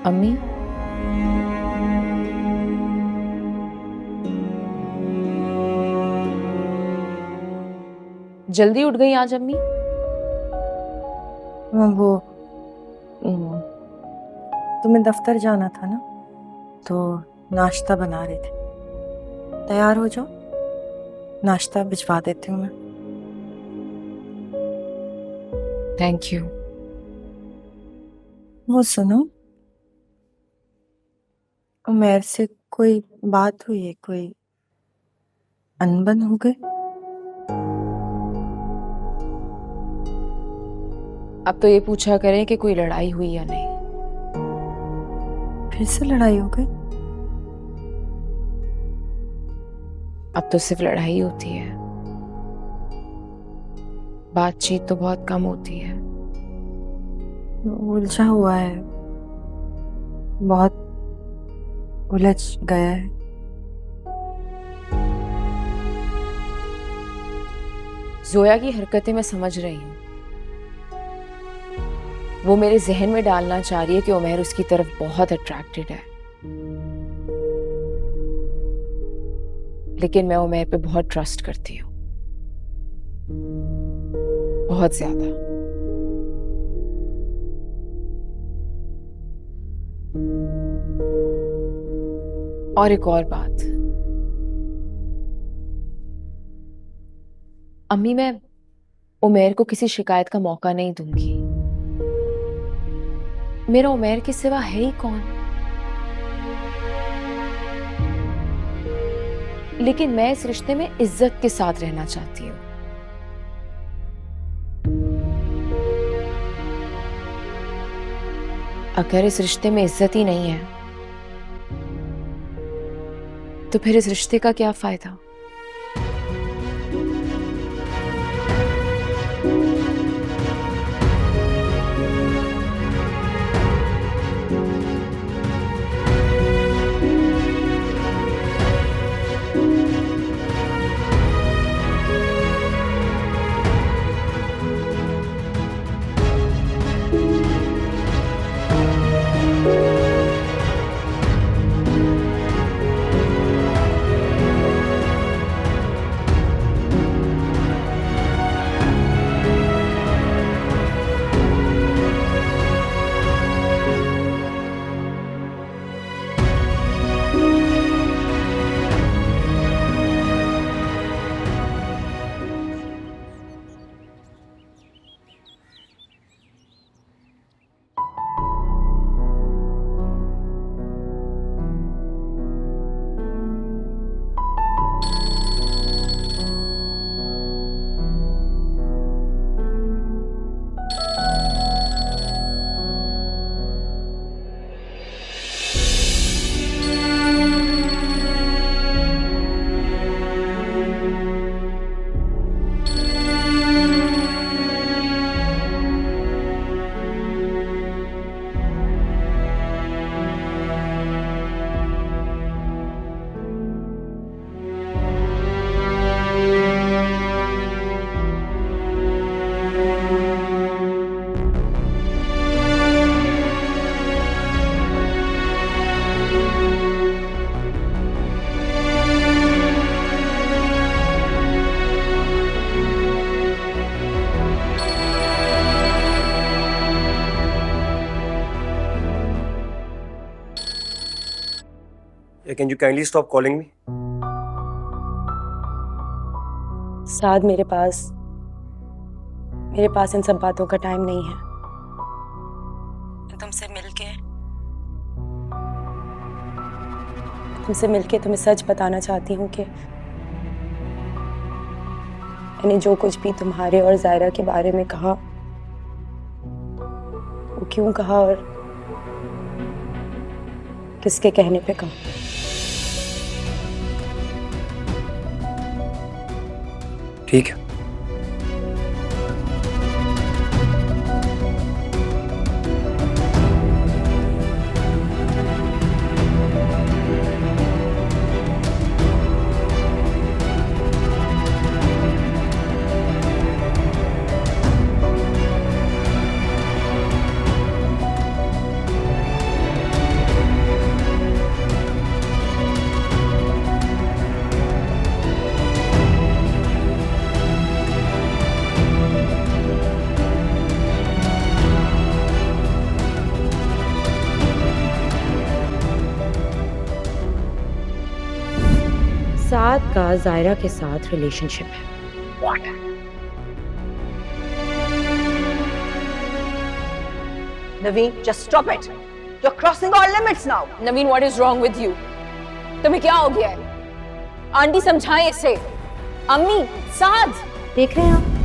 अम्मी, जल्दी उठ गई आज अम्मी। वो तुम्हें दफ्तर जाना था ना, तो नाश्ता बना रहे थे। तैयार हो जाओ, नाश्ता भिजवा देती हूँ मैं। Thank you. वो सुनो, उमेर से कोई बात हुई है? कोई अनबन हो गई? अब तो ये पूछा करें कि कोई लड़ाई हुई या नहीं। फिर से लड़ाई हो गई? अब तो सिर्फ लड़ाई होती है, बातचीत तो बहुत कम होती है। उलझा हुआ है, बहुत उलझ गया है। जोया की हरकतें मैं समझ रही हूँ। वो मेरे जहन में डालना चाह रही है कि उमैर उसकी तरफ बहुत अट्रैक्टेड है, लेकिन मैं उमैर पे बहुत ट्रस्ट करती हूँ, बहुत ज्यादा। और एक और बात अम्मी, मैं उमैर को किसी शिकायत का मौका नहीं दूंगी। मेरा उमैर के सिवा है ही कौन? लेकिन मैं इस रिश्ते में इज्जत के साथ रहना चाहती हूँ। अगर इस रिश्ते में इज्जत ही नहीं है, तो फिर इस रिश्ते का क्या फायदा? Can you kindly stop calling me? साद, मेरे पास इन सब बातों का टाइम नहीं है। तुमसे मिलके तुम्हें सच बताना चाहती हूँ कि मैंने जो कुछ भी तुम्हारे और जायरा के बारे में कहा, वो क्यों कहा और किसके कहने पे कहा। ठीक है। साद का जायरा के साथ रिलेशनशिप है। Naveen, just stop it. You're crossing all limits now. Naveen, what is wrong with you? तुम्हें क्या हो गया है? आंटी समझाएं इसे। अम्मी, साद। देख रहे हैं आप?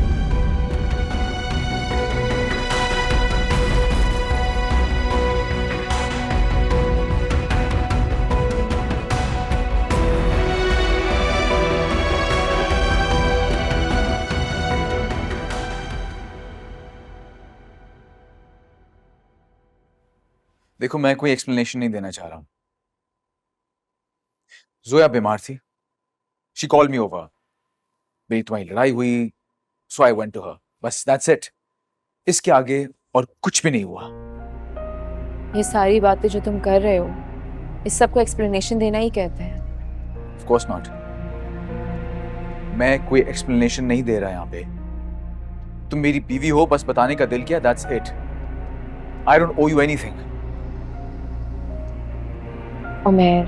देखो, मैं कोई एक्सप्लेनेशन नहीं देना चाह रहा हूं। जोया बीमार थी, शी कॉल्ड मी ओवर, मेरी तुम्हारी लड़ाई हुई, सो आई वेंट टू हर, बस दैट्स इट। इसके आगे और कुछ भी नहीं हुआ। ये सारी बातें जो तुम कर रहे हो, इस सब को एक्सप्लेनेशन देना ही कहते हैं। ऑफ कोर्स नॉट, मैं कोई एक्सप्लेनेशन नहीं दे रहा यहां पे। तुम मेरी बीवी हो, बस बताने का दिल किया, that's it. I don't owe you anything. Umar,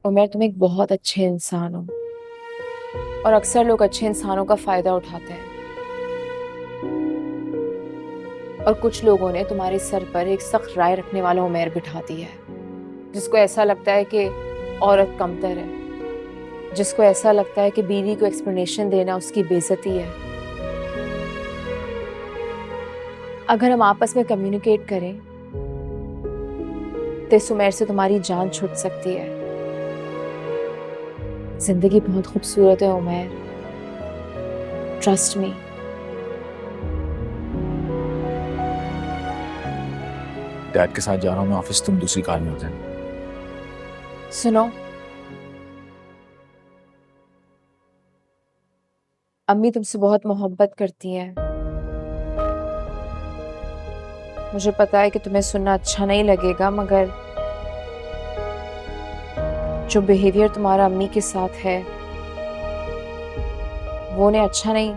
Umar, तुम एक बहुत अच्छे इंसान हो और अक्सर लोग अच्छे इंसानों का फायदा उठाते हैं। और कुछ लोगों ने तुम्हारे सर पर एक सख्त राय रखने वाला उमर बिठा दिया है, जिसको ऐसा लगता है कि औरत कमतर है, जिसको ऐसा लगता है कि बीवी को एक्सप्लेनेशन देना उसकी बेइज्जती है। अगर हम आपस में कम्युनिकेट करें तो इस उमर से तुम्हारी जान छूट सकती है। जिंदगी बहुत खूबसूरत है उमर, ट्रस्ट मी। डैड के साथ जा रहा हूं मैं ऑफिस, तुम दूसरी कार में हो जाए। सुनो, अम्मी तुमसे बहुत मोहब्बत करती हैं। मुझे पता है कि तुम्हें सुनना अच्छा नहीं लगेगा, मगर जो बिहेवियर तुम्हारा अम्मी के साथ है वो उन्हें अच्छा नहीं